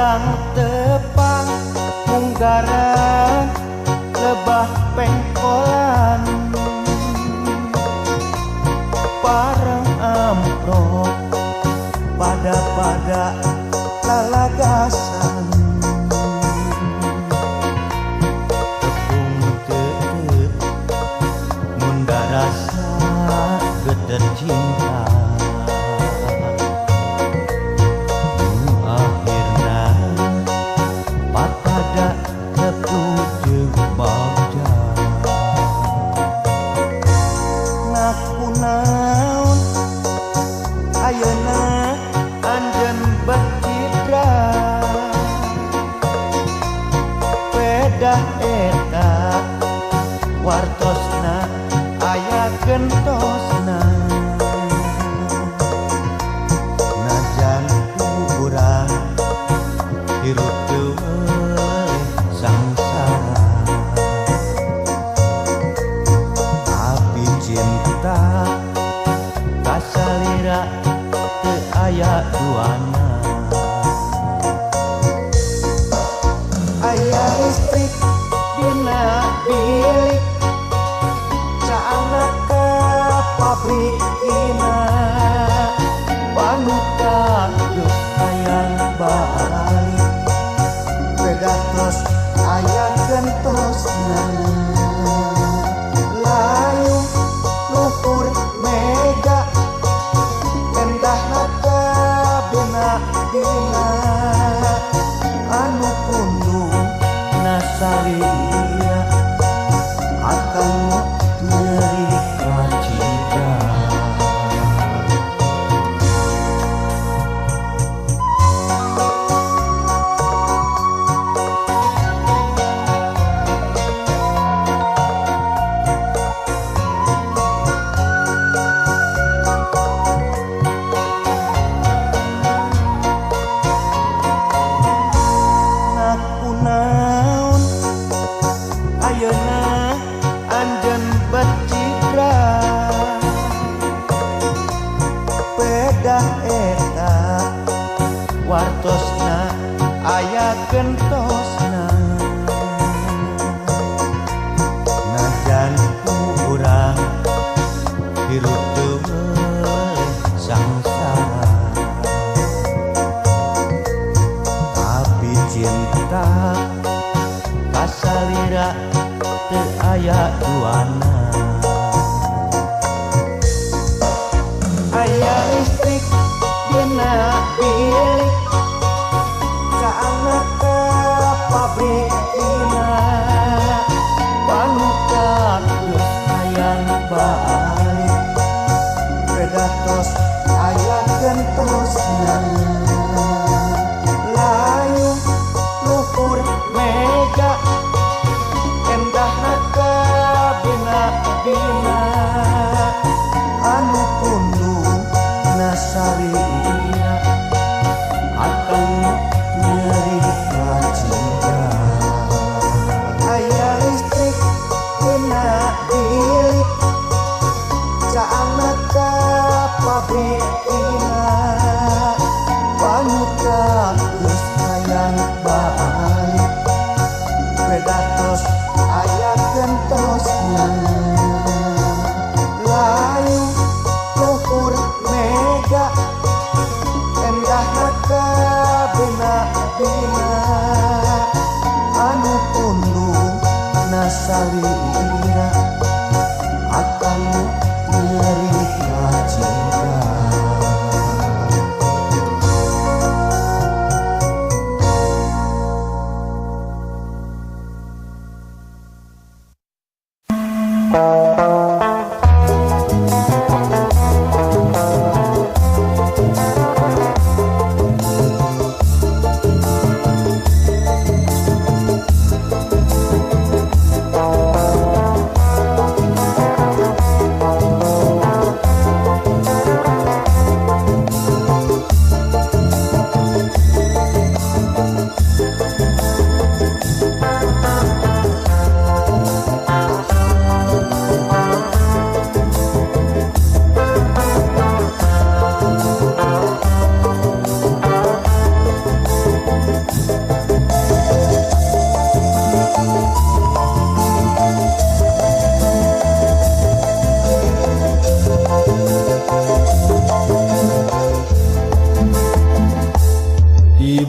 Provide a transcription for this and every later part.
urang tepang munggaran lebah pengkolan parang amprok pada lalagasan tepung tetep munda rasa geder cinta akhirna patada tepujeng bagja ngaku naon ayeuna anjeun bercitra pedah eta wartosna aya gentosna najan urang hirup teu sangsara api cinta kasalira teu aya duana aya listrik dina bilik caana ka pabrikina panutan geus hayang balik beda tos aya gentosna layung luhur mega endahna kabina-bina anu pundung nasalia akan nyeri kacida ngaku naon ayeuna anjeun bercitra pedah eta wartosna aya gentosna najan urang hirup teu sangsara tapi cinta kasalira teu aya duana aya listrik dina bilik caana ka pabrikina panutan geus hayang balik beda tos aya gentosna layung luhur mega endahna kabina-bina anu pundung nasarina akan nyeri kacida aya listrik dina bilik caana ka pabrikina panutan geus hayang balik beda tos aya gentosna layung luhur mega endahna kabina-bina anu pundung nasalira akan nyeri kacida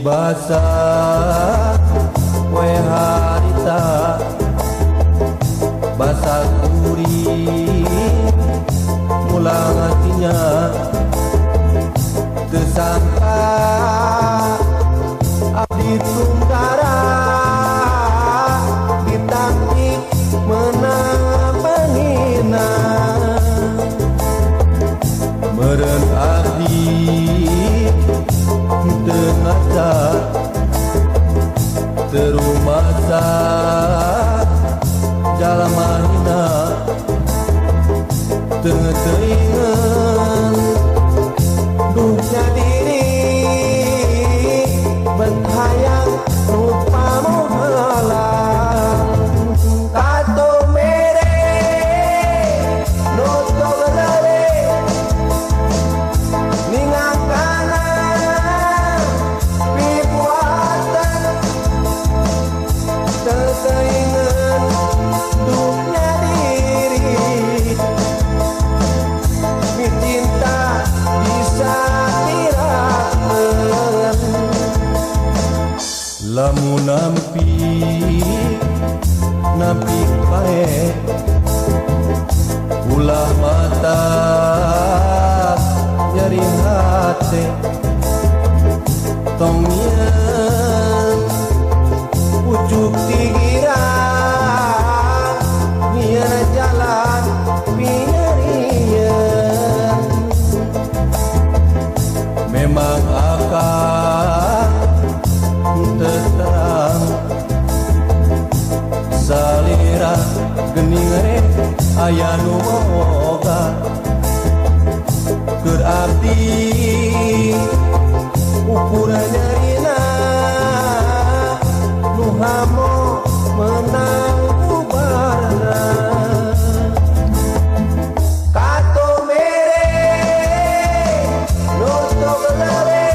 Tibasa we harita basa kuring mulang hatinya tersangka abdi tungkara ditangkik menang menghina meren abdi dengaca terumasa jalan mahina teingan dunia diri benthayang lupa menghalang kato mere noto gelare ningakana pibuatan teingan dunia diri cinta bisa tirakan lamun nampi pae ulah mata nyeri hati tong nyian pucuk tigiran nyian jalan pinyarian memang akan terang salira gening aya nu moga keur abdi ukuran nyarina nu hamo menang bubarna kato mere noto gelare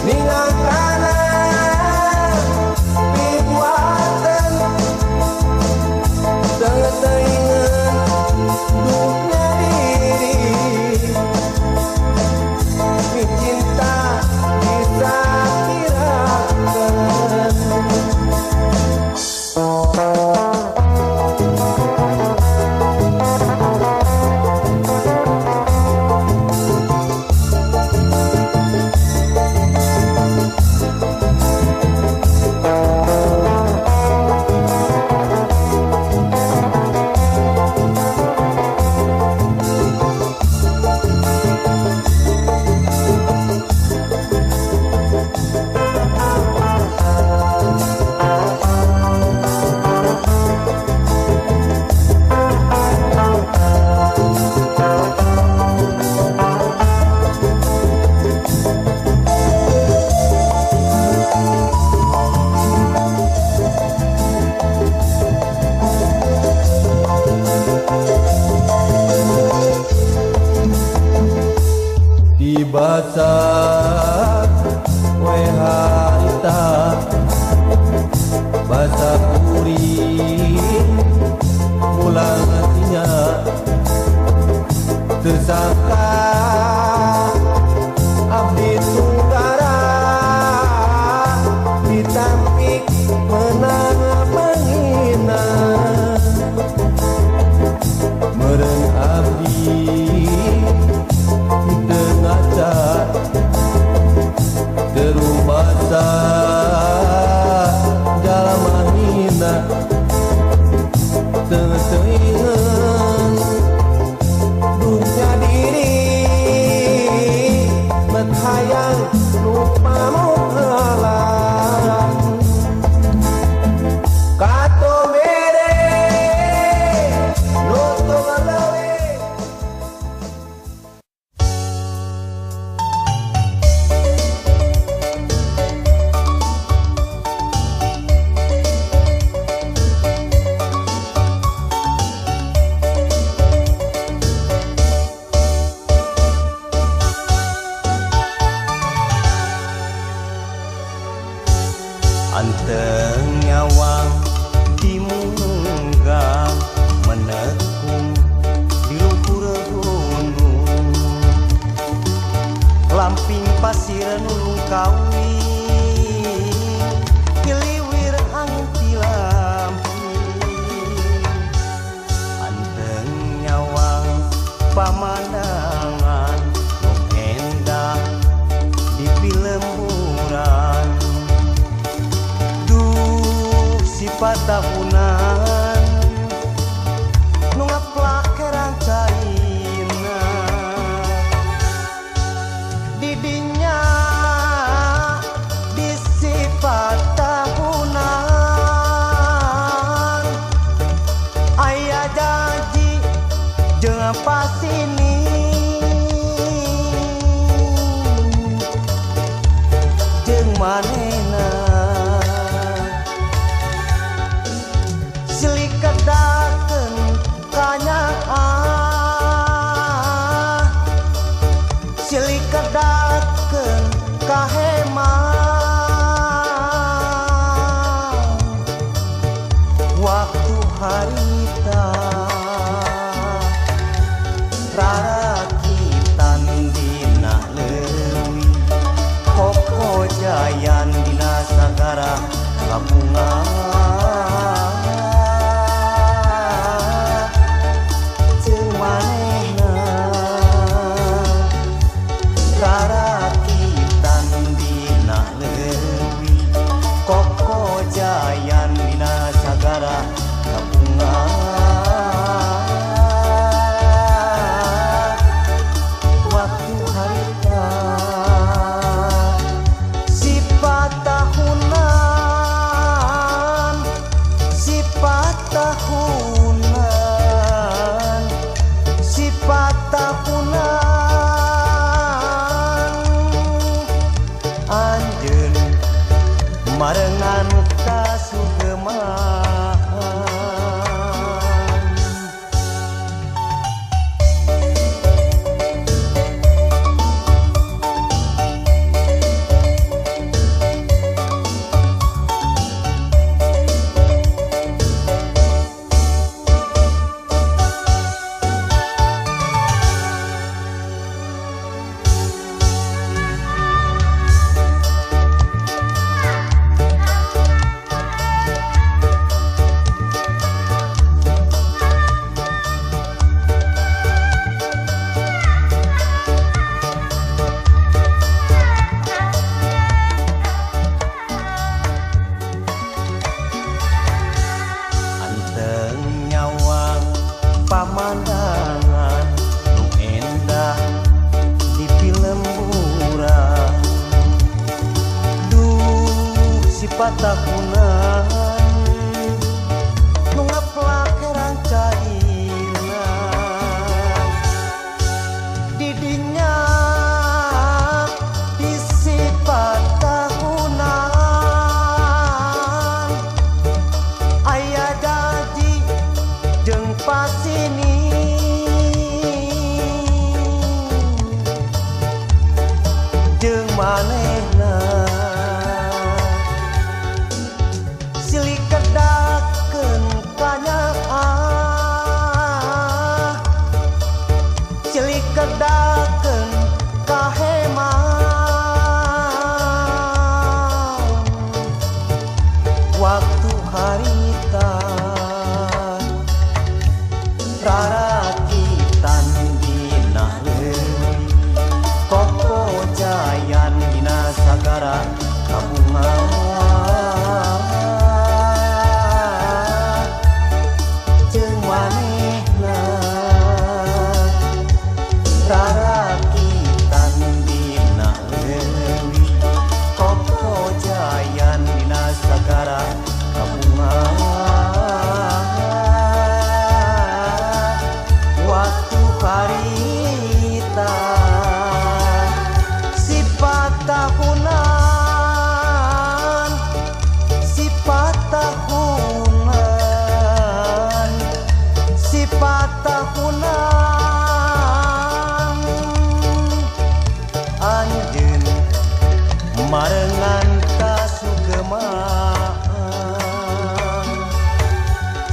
ningakana pibuatan teingan dunia diri cinta bisa tirakan Tibasa we harita basa kuring mulang hatinya tersangka abdi tungkara ditampik menang menghina meren abdi dengaca terumasa jalan mahina teingan dunia diri benthayang lupa menghalang kato mere noto gelare anteng nyawang dimunggah menekung di luhur gunung lamping pasir nulung kawin Giliwir angin tilampi Anteng nyawang pamandangan nu endah di pilemburan Duh si patahunan nu ngaplak kerang caina didinya di si patahunan aya janji jeung pasini jeung manehna silih kedakeun kanyaah silih kedakeun kahemah waktu harita rarakitan dina leuwih koko jayan dina sagara kabungan jeung manehna rarakitan dina leuwih koko jayan dina sagara kabungan waktu harita si patahunan si patahunan si patahunan anjeun marengan kasugeman pemandangan nu endah di pilemburan Duh si patahunan nu ngaplak kerang caina didinya di si patahunan aya janji jeung pasini jeung manehna silih kedakeun kanyaah silih kedakeun kahemah waktu harita rarakitan dina leuwih koko jayan dina sagara kabungan jeung manehna rarakitan dina leuwih koko jayan dina sagara kabungan waktu harita si patahunan si patahunan si patahunan anjeun marengan kasugeman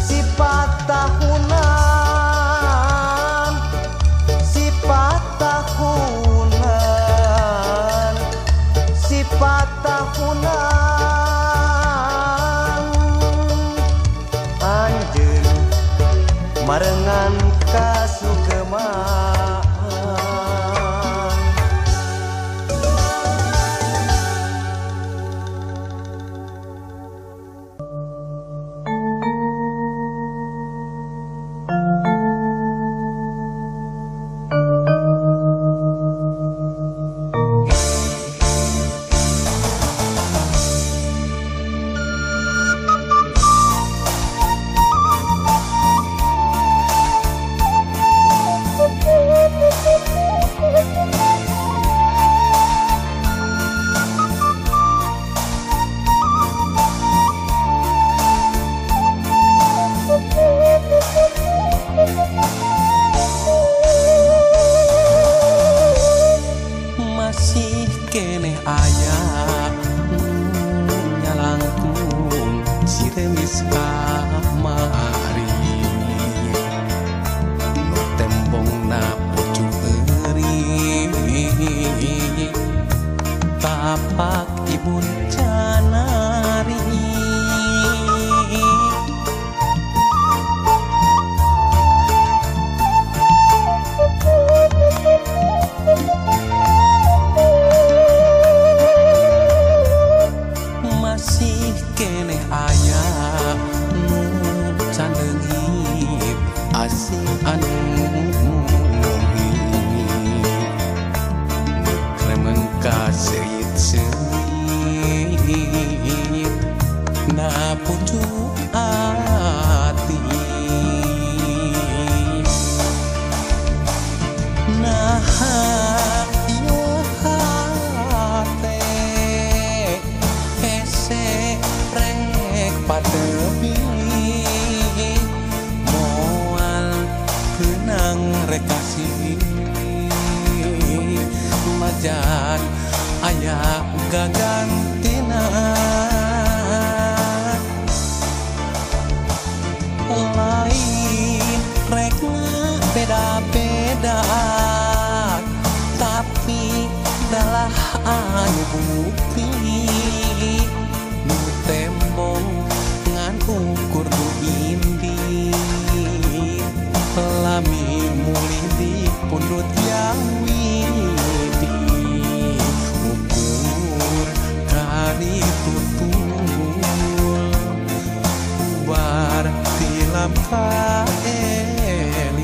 si patahunan si patahunan si patahunan anjeun marengan kasugemaan. Masih keneh aya nyalangkung si remis kamari nu tembongna pucuk euring tapak ibun canari. Masih keneh aya nu can leungit asing anu kremen ka seuit-seuit na pucuk ati nah ieu hate hese rek patepi moal keunang rek kasih majan aya gagantina lain rek beda-beda tapi dalah anu bukti nu tembong ngan ukur nu indi lami mulih di pundut yang widi ukur kari tutul ubar tilam kaeling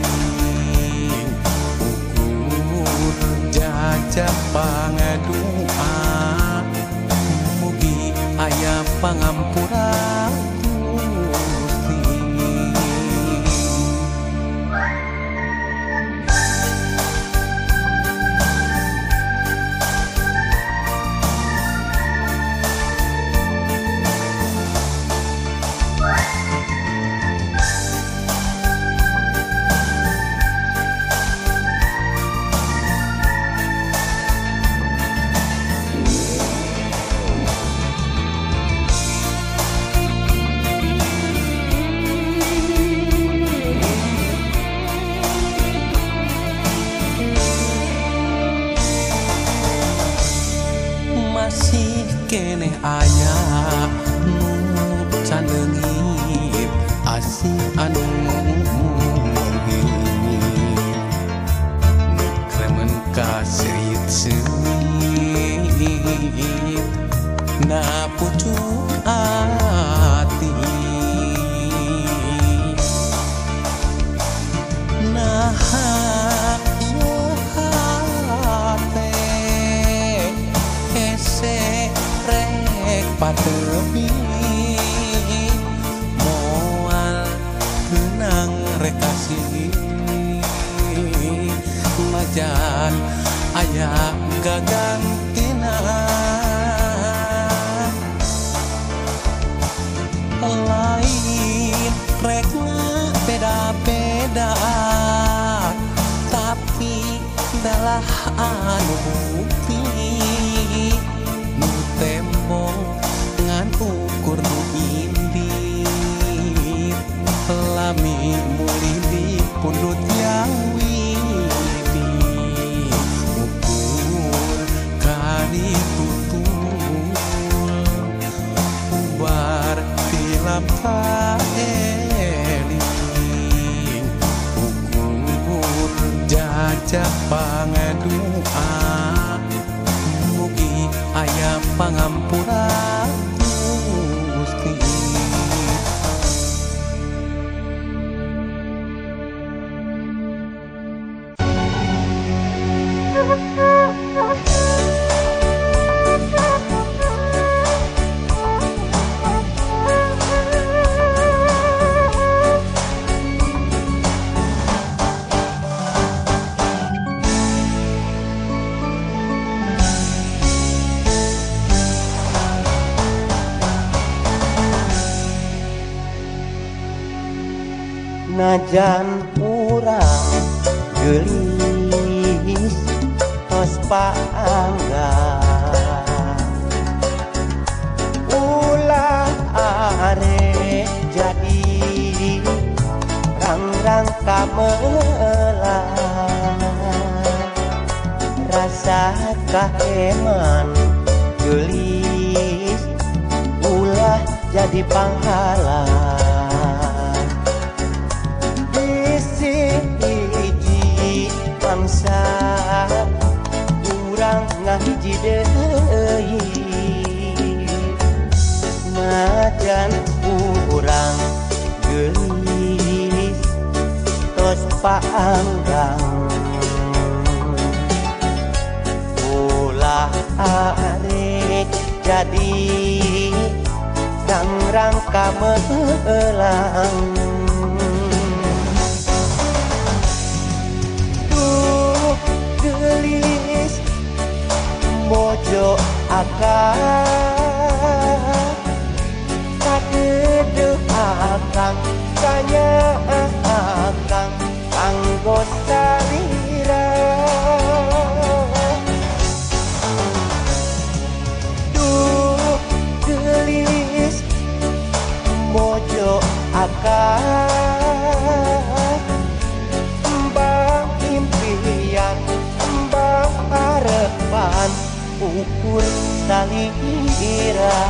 ukur jajak pangadua mugi aya pangampura Gusti. Masih keneh aya nu can leungit asing anu kremen ka seuit-seuit na pucuk ati nah ieu hate hese rek patepi moal keunang rek kasih majan aya gagantina lain rek beda-beda tapi dalah anu bukti nu tembong ngan ukur nu indi lami mulih di pundut yang widi ukur paeling ukur jajak pangadua mugi aya pangampura Gusti. Najan urang gelis tos paanggan ulah are jadi rangrang kamelang rasa kaheman gelis ulah jadi panghalang hiji bangsa urang ngahiji deui najan urang geulis tos paanggang ulah arek jadi rangrang kamelang gelis mojo akang kadeuh akang kanya akang kanggo salira duh gelis mojo akang mbang impian harapan ukur salira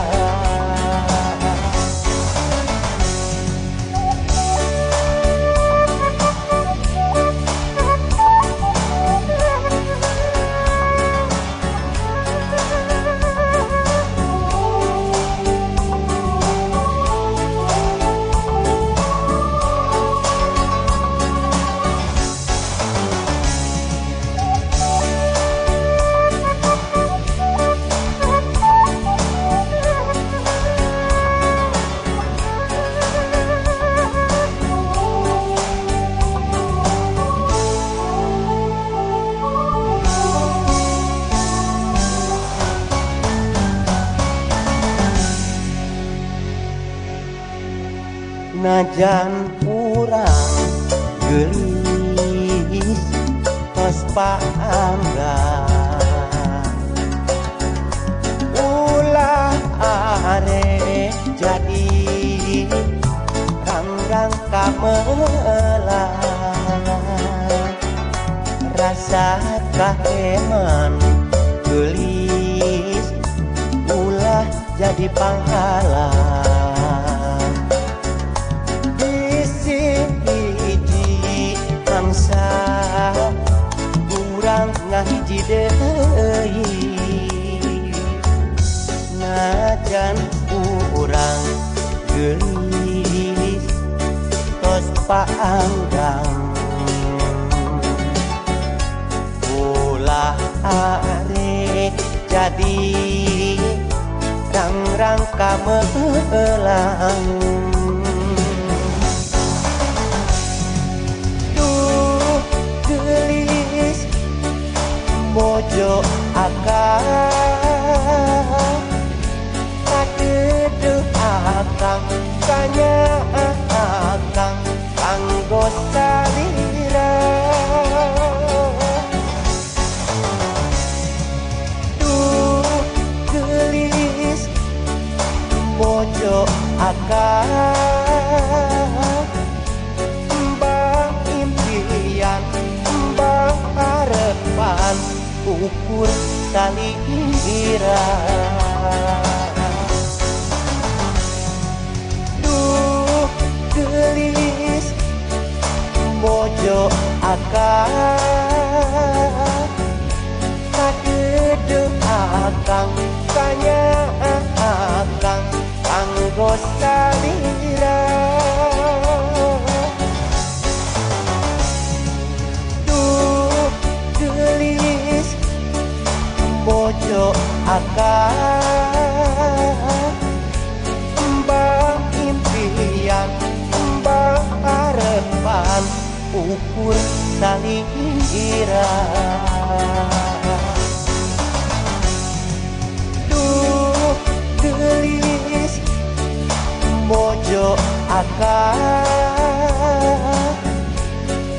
najan urang geulis tos paanggan ulah are jadi rangrang kamelang rasa kaheman geulis ulah jadi panghalang bangsa urang ngahiji deui najan urang geulis tos paanggang ulah arek jadi rangrang kamelang gelis mojo akang kadeuh akang kanya akang kanggo salira duh gelis mojo akang mbang impian mbang harapan ukur salira duh ukur tali irah. Duh gelis mojo akang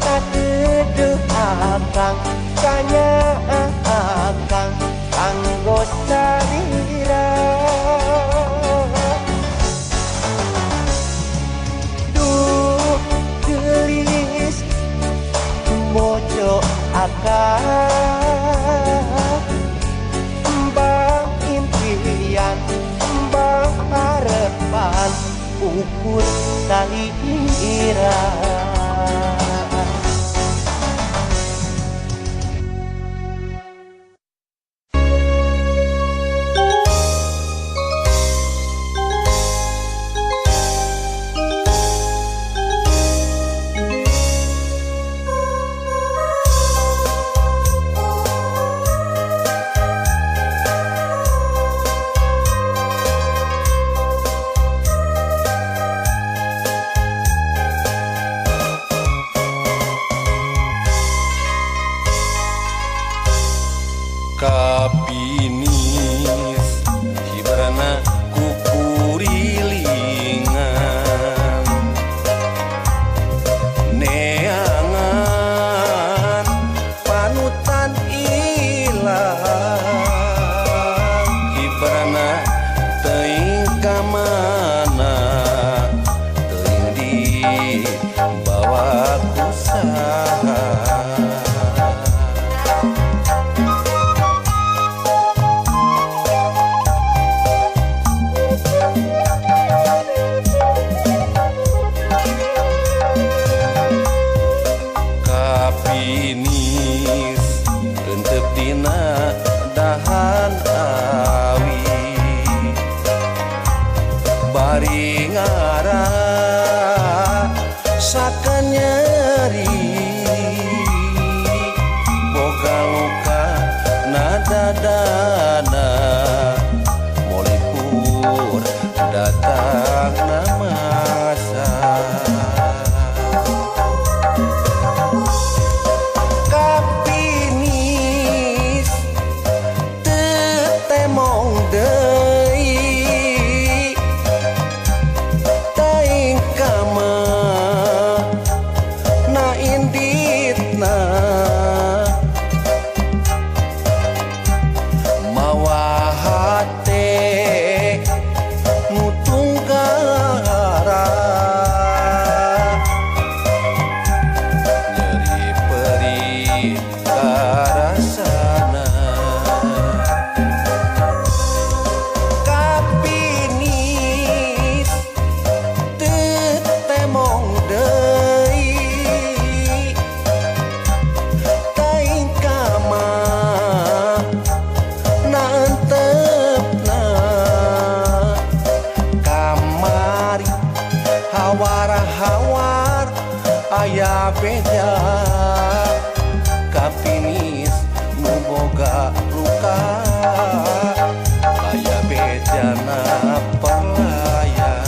kadeudeuh akang kanya akang anggo salira. Duh gelis mojo akang mbang impian mbang harepan ukur tali irah. Kapinis hibarana kukurilingan neangan panutan ilang hibarana teuing ka mana teuing di bawa kusaha. Kapinis henteu dina dahan awi bari ngarasakeun nyeri boga luka nadadana molipur datangna masa. Hawar aya beda kapinis nu boga luka aya bedana pelayan.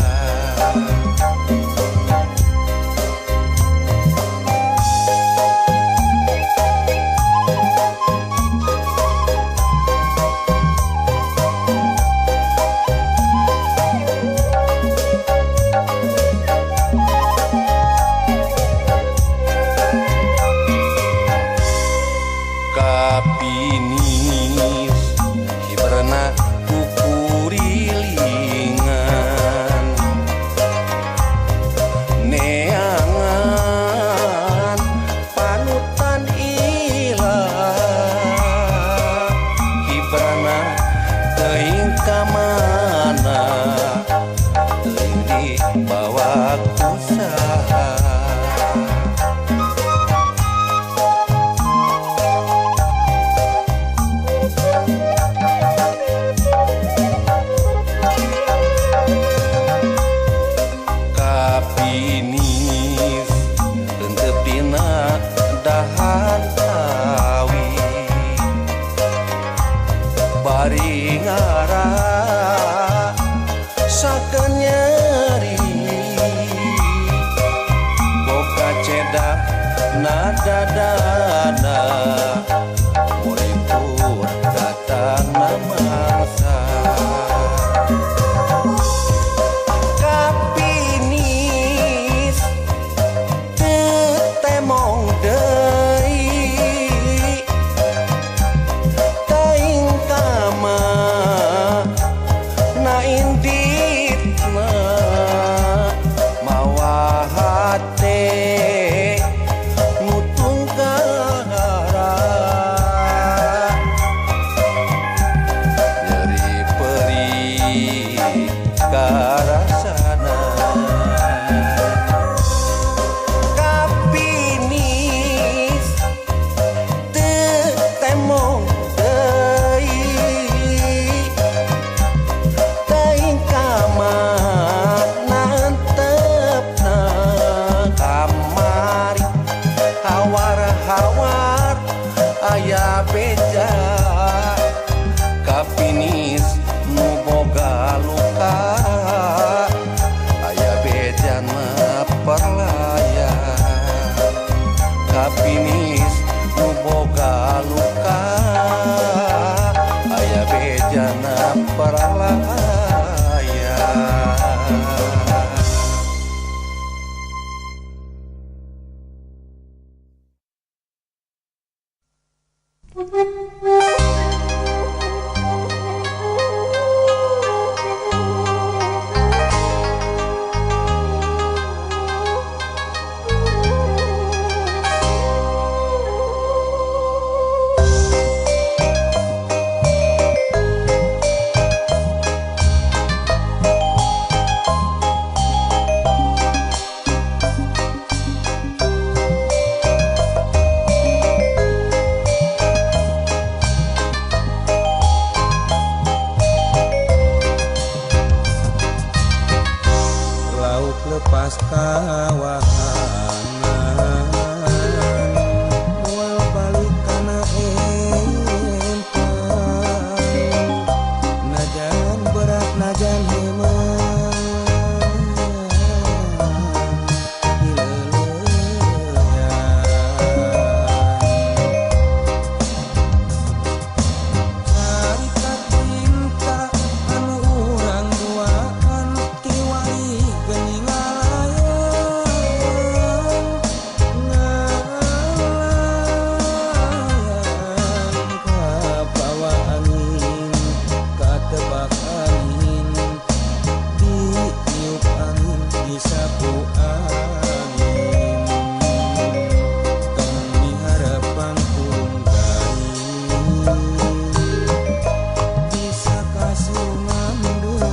Kapinis hibarana kukurili karasana kapinis teu temong deui teuing kamana antepna kamari hawar-hawar aya beja kapinis nu boga luka aya bejana perlaya kapinis nu boga luka aya bejana perlaya lepas kawahan moal balik kana empang najan berat najan heman Carikat cinta anu urang duaan kiwari geuning Bisa kasih ngandung